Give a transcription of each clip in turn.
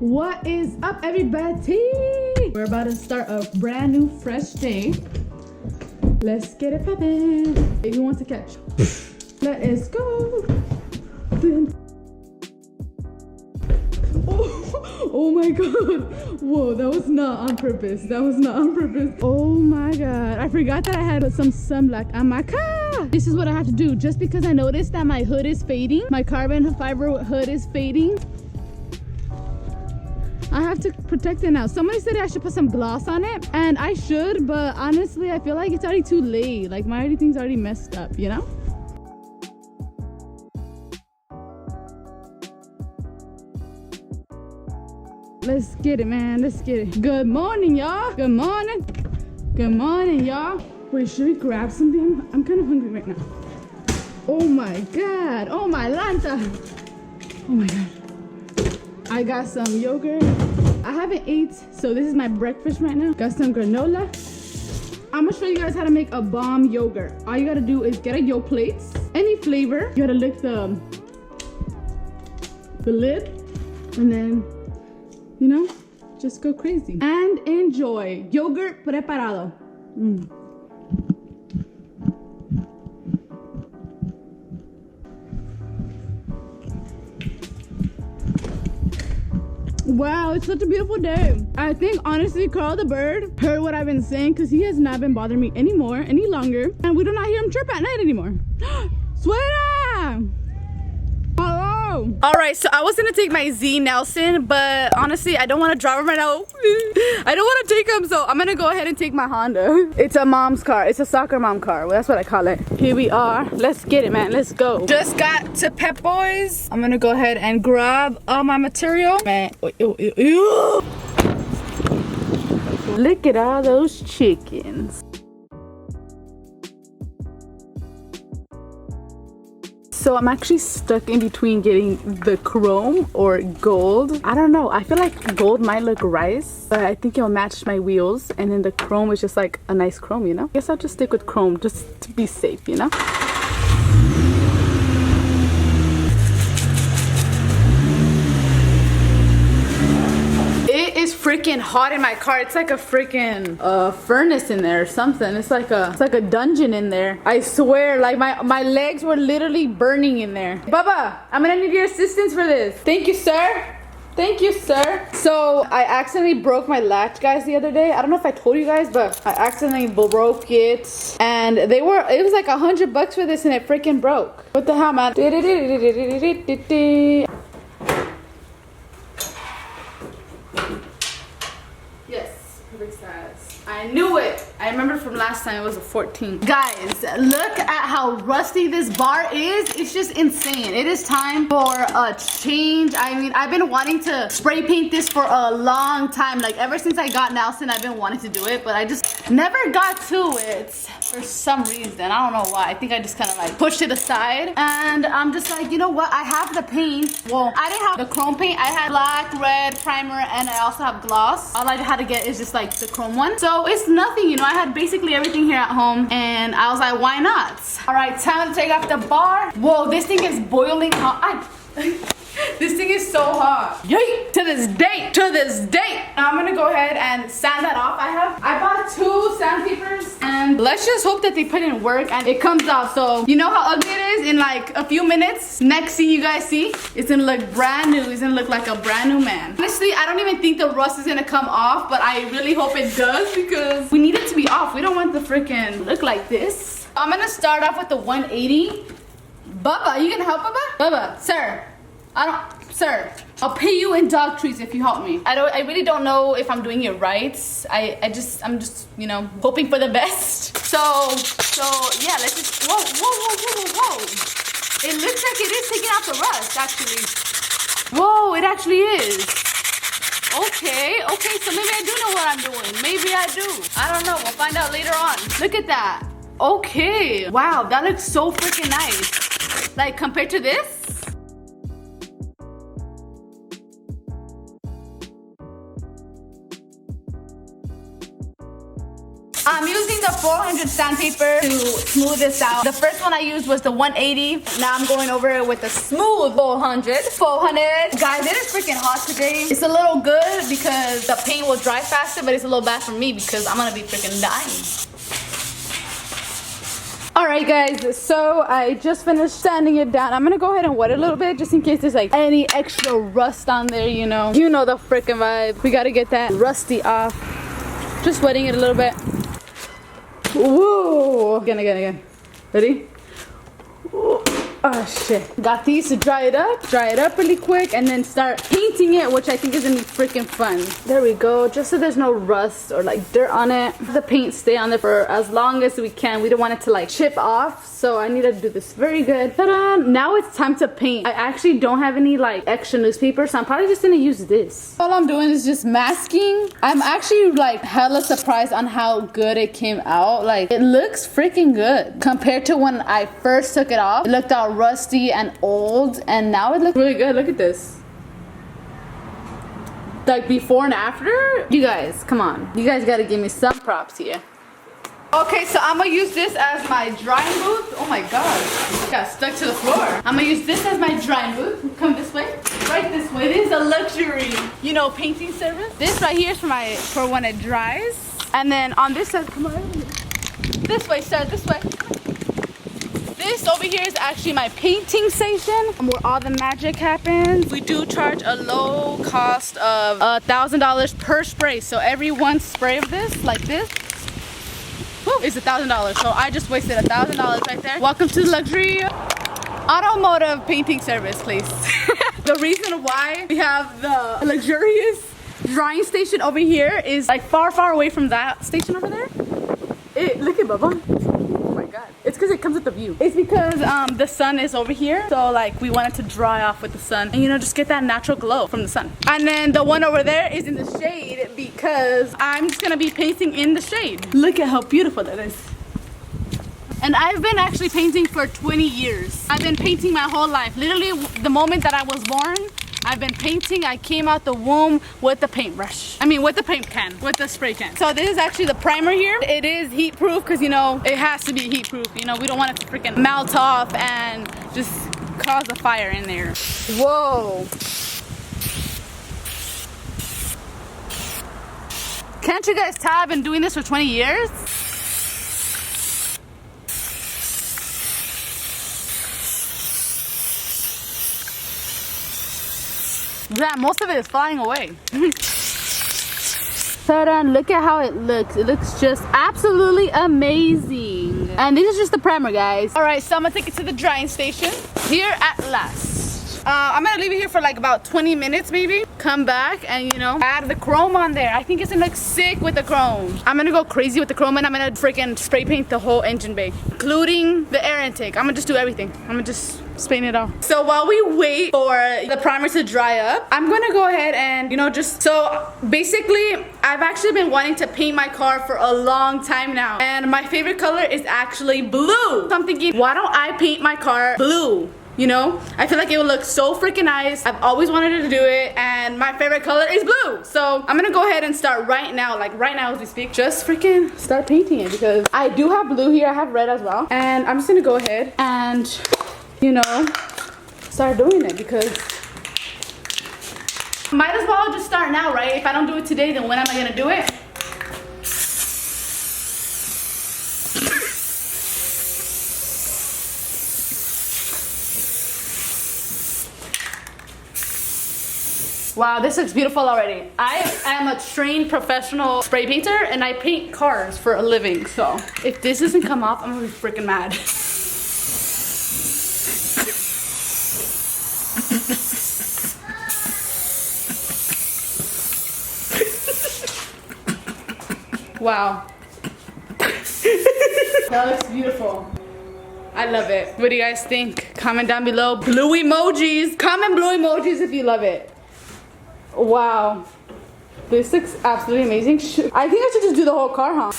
What is up, everybody? We're about to start a brand new fresh day. Let's get it poppin'. If you want to catch, let us go. Oh my god. Whoa, that was not on purpose. That was not on purpose. Oh my god. I forgot that I had some sunblock on my car. This is what I have to do. Just because I noticed that my hood is fading, my carbon fiber hood is fading, I have to protect it now. Somebody said I should put some gloss on it, and I should, but honestly, I feel like it's already too late. Like, my everything's already messed up, you know? Let's get it, man. Let's get it. Good morning, y'all. Good morning. Good morning, y'all. Wait, should we grab something? I'm kind of hungry right now. Oh my god. Oh my lanta. Oh my god. I got some yogurt. I haven't ate, so this is my breakfast right now. Got some granola. I'm gonna show you guys how to make a bomb yogurt. All you gotta do is get a yo plates, any flavor. You gotta lick the lid, and then, you know, just go crazy. And enjoy. Yogurt preparado. Wow, it's such a beautiful day. I think honestly Carl the bird heard what I've been saying, because he has not been bothering me any longer, and we do not hear him chirp at night anymore. Suena! Hello! Alright, so I was gonna take my Z Nelson, but honestly I don't want to drive him right now. I don't want to take him, so I'm gonna go ahead and take my Honda. It's a mom's car. It's a soccer mom car. Well, that's what I call it. Here we are. Let's get it, man. Let's go. Just got to Pep Boys. I'm gonna go ahead and grab all my material. Man, look at all those chickens. So I'm actually stuck in between getting the chrome or gold. I don't know. I feel like gold might look rice, but I think it'll match my wheels. And then the chrome is just like a nice chrome, you know? I guess I'll just stick with chrome just to be safe, you know? Freaking hot in my car. It's like a freaking furnace in there or something. It's like a dungeon in there. I swear, like my legs were literally burning in there. Baba, I'm gonna need your assistance for this. Thank you, sir. Thank you, sir. So I accidentally broke my latch, guys, the other day. I don't know if I told you guys, but I accidentally broke it, and it was like $100 for this, and it freaking broke. What the hell, man? I knew it. I remember from last time it was a 14. Guys, look at how rusty this bar is. It's just insane. It is time for a change. I mean, I've been wanting to spray paint this for a long time. Like, ever since I got Nelson, I've been wanting to do it, but I just never got to it for some reason. I don't know why. I think I just kind of like pushed it aside, and I'm just like, you know what? I have the paint. Well, I didn't have the chrome paint. I had black, red, primer, and I also have gloss. All I had to get is just like the chrome one. So it's nothing, you know. I had basically everything here at home, and I was like, why not? All right, time to take off the bar. Whoa, this thing is boiling hot. This thing is so hot. Yay! To this day. Now I'm gonna go ahead and sand that off. I bought 2 sandpapers, and let's just hope that they put in work and it comes out. So you know how ugly it is? In like a few minutes, next thing you guys see, it's gonna look brand new. It's gonna look like a brand new man. Honestly, I don't even think the rust is gonna come off, but I really hope it does, because we need it to be off. We don't want the freaking look like this. I'm gonna start off with the 180. Bubba, you gonna help Bubba? Bubba, sir. Sir, I'll pay you in dog treats if you help me. I really don't know if I'm doing it right. I'm just, you know, hoping for the best. So yeah, let's just, whoa. It looks like it is taking out the rust, actually. Whoa, it actually is. Okay, so maybe I do know what I'm doing. Maybe I do. I don't know, we'll find out later on. Look at that. Okay, wow, that looks so freaking nice. Like, compared to this? I'm using the a 400 sandpaper to smooth this out. The first one I used was the 180. Now I'm going over it with a smooth 400. 400. Guys, it is freaking hot today. It's a little good because the paint will dry faster, but it's a little bad for me because I'm gonna be freaking dying. Alright guys, so I just finished sanding it down. I'm gonna go ahead and wet it a little bit just in case there's like any extra rust on there, you know. You know the freaking vibe. We gotta get that rusty off. Just wetting it a little bit. Whoa! Again. Ready? Oh shit. Got these to dry it up really quick, and then start painting it, which I think is gonna be freaking fun. There we go, just so there's no rust or like dirt on it. The paint stay on there for as long as we can. We don't want it to like chip off, so I need to do this very good. Ta-da! Now it's time to paint. I actually don't have any like extra newspaper, so I'm probably just gonna use this. All I'm doing is just masking. I'm actually like hella surprised on how good it came out. Like, it looks freaking good compared to when I first took it off. It looked all rusty and old, and now it looks really good. Look at this. Like before and after. You guys, come on. You guys gotta give me some props here. Okay, so I'm gonna use this as my drying booth. Oh my god, it got stuck to the floor. I'm gonna use this as my drying booth. Come this way, right this way. This is a luxury, you know, painting service. This right here is for when it dries. And then on this side, come on, this way, sir, this way. This over here is actually my painting station where all the magic happens. We do charge a low cost of $1,000 per spray. So every one spray of this, like this, is $1,000. So I just wasted $1,000 right there. Welcome to the luxury automotive painting service, please. The reason why we have the luxurious drying station over here is like far away from that station over there. Look at Bubba. It's because it comes with the view. It's because the sun is over here, so like we want it to dry off with the sun and, you know, just get that natural glow from the sun. And then the one over there is in the shade because I'm just gonna be painting in the shade. Look at how beautiful that is. And I've been actually painting for 20 years. I've been painting my whole life. Literally the moment that I was born, I've been painting. I came out the womb with the paintbrush. I mean, with the paint can, with the spray can. So this is actually the primer here. It is heat proof because, you know, it has to be heat proof. You know, we don't want it to freaking melt off and just cause a fire in there. Whoa. Can't you guys tell I've been doing this for 20 years? Yeah, most of it is flying away. Ta-da, look at how it looks. It looks just absolutely amazing. And this is just the primer, guys. All right, so I'm gonna take it to the drying station here at last. I'm gonna leave it here for like about 20 minutes maybe. Come back and, you know, add the chrome on there. I think it's gonna look sick with the chrome. I'm gonna go crazy with the chrome and I'm gonna freaking spray paint the whole engine bay, including the air intake. I'm gonna just do everything. I'm gonna just paint it all. So while we wait for the primer to dry up, I'm gonna go ahead and, you know, just, so basically I've actually been wanting to paint my car for a long time now, and my favorite color is actually blue. So I'm thinking, why don't I paint my car blue? You know, I feel like it would look so freaking nice. I've always wanted to do it, and my favorite color is blue. So I'm gonna go ahead and start right now, like right now as we speak. Just freaking start painting it because I do have blue here. I have red as well, and I'm just gonna go ahead and, you know, start doing it because might as well just start now, right? If I don't do it today, then when am I gonna do it? Wow, this looks beautiful already. I am a trained professional spray painter and I paint cars for a living. So if this doesn't come off, I'm gonna be freaking mad. Wow. That looks beautiful. I love it. What do you guys think? Comment down below. Blue emojis. Comment blue emojis if you love it. Wow. This looks absolutely amazing. I think I should just do the whole car, huh?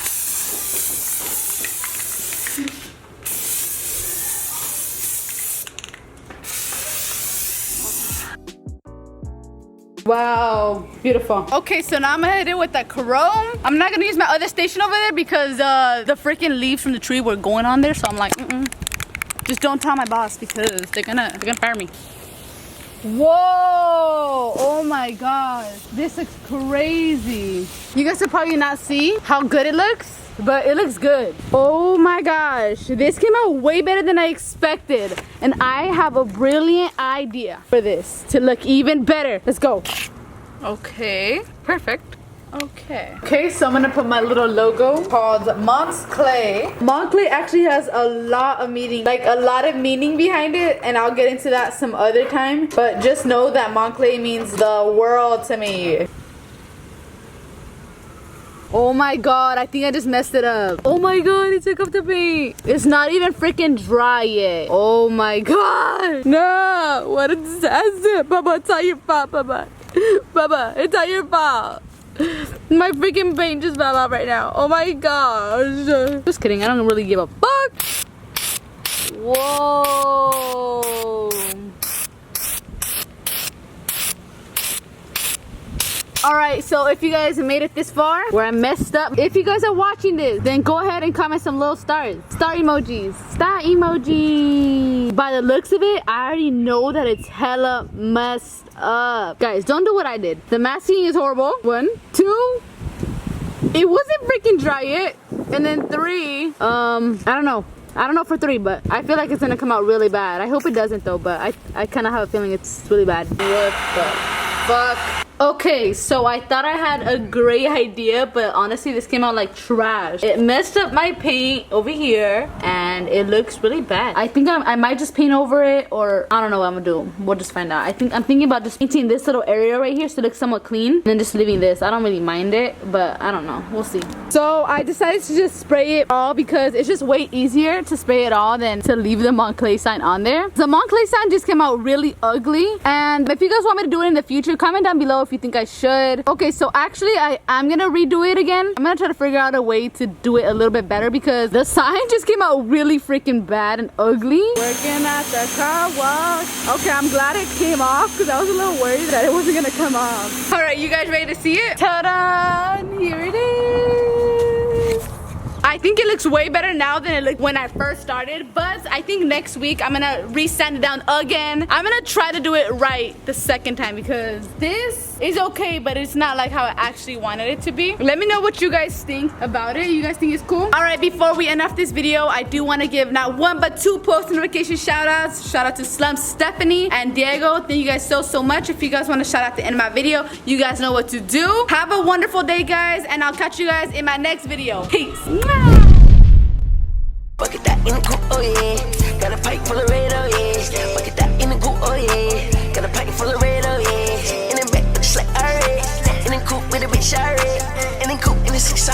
Wow, beautiful. Okay, so now I'm gonna hit it with that chrome. I'm not gonna use my other station over there because the freaking leaves from the tree were going on there. So I'm like, just don't tell my boss because they're gonna fire me. Whoa, oh my gosh, this looks crazy. You guys will probably not see how good it looks, but it looks good. Oh my gosh, this came out way better than I expected. And I have a brilliant idea for this to look even better. Let's go. Okay, perfect. Okay, so I'm gonna put my little logo called Montclair. Montclair actually has a lot of meaning, like a lot of meaning behind it, and I'll get into that some other time. But just know that Montclair means the world to me. Oh my god, I think I just messed it up. Oh my god, it took off the paint. It's not even freaking dry yet. Oh my god. No, what a disaster. Baba, it's not your fault, Baba. Baba, it's not your fault. My freaking paint just fell out right now. Oh my gosh. Just kidding, I don't really give a fuck. Whoa. Alright, so if you guys made it this far, where I messed up, if you guys are watching this, then go ahead and comment some little stars. Star emojis. Star emoji. By the looks of it, I already know that it's hella messed up. Guys, don't do what I did. The masking is horrible. 1, 2. It wasn't freaking dry yet. And then 3. I don't know. I don't know for 3, but I feel like it's gonna come out really bad. I hope it doesn't though, but I kind of have a feeling it's really bad. What the fuck? Okay, so I thought I had a great idea, but honestly this came out like trash. It messed up my paint over here and it looks really bad. I think I might just paint over it, or I don't know what I'm gonna do. We'll just find out. I'm thinking about just painting this little area right here so it looks somewhat clean, and then just leaving this. I don't really mind it, but I don't know. We'll see. So I decided to just spray it all because it's just way easier to spray it all than to leave the Montclair sign on there. The Montclair sign just came out really ugly, and if you guys want me to do it in the future, comment down below if you think I should. Okay, so actually I'm gonna redo it again. I'm gonna try to figure out a way to do it a little bit better because the sign just came out really freaking bad and ugly. Working at the car wash. Okay, I'm glad it came off because I was a little worried that it wasn't gonna come off. All right, you guys ready to see it? Ta-da! Here it is. I think it looks way better now than it looked when I first started, but I think next week I'm gonna re-sand it down again. I'm gonna try to do it right the second time because this is okay, but it's not like how I actually wanted it to be. Let me know what you guys think about it. You guys think it's cool? All right, before we end off this video, I do want to give not 1 but 2 post notification shout outs. Shout out to Slum Stephanie and Diego. Thank you guys so much. If you guys want to shout out the end of my video, you guys know what to do. Have a wonderful day, guys, and I'll catch you guys in my next video. Peace. Bucket that in the coupe, oh yeah. Got a pipe full of red, oh yeah. Bucket that in the coupe, oh yeah. Got a pipe full of red, oh yeah. In the back, just like alright. In the coupe with a bitch, alright. In the coupe, in the 6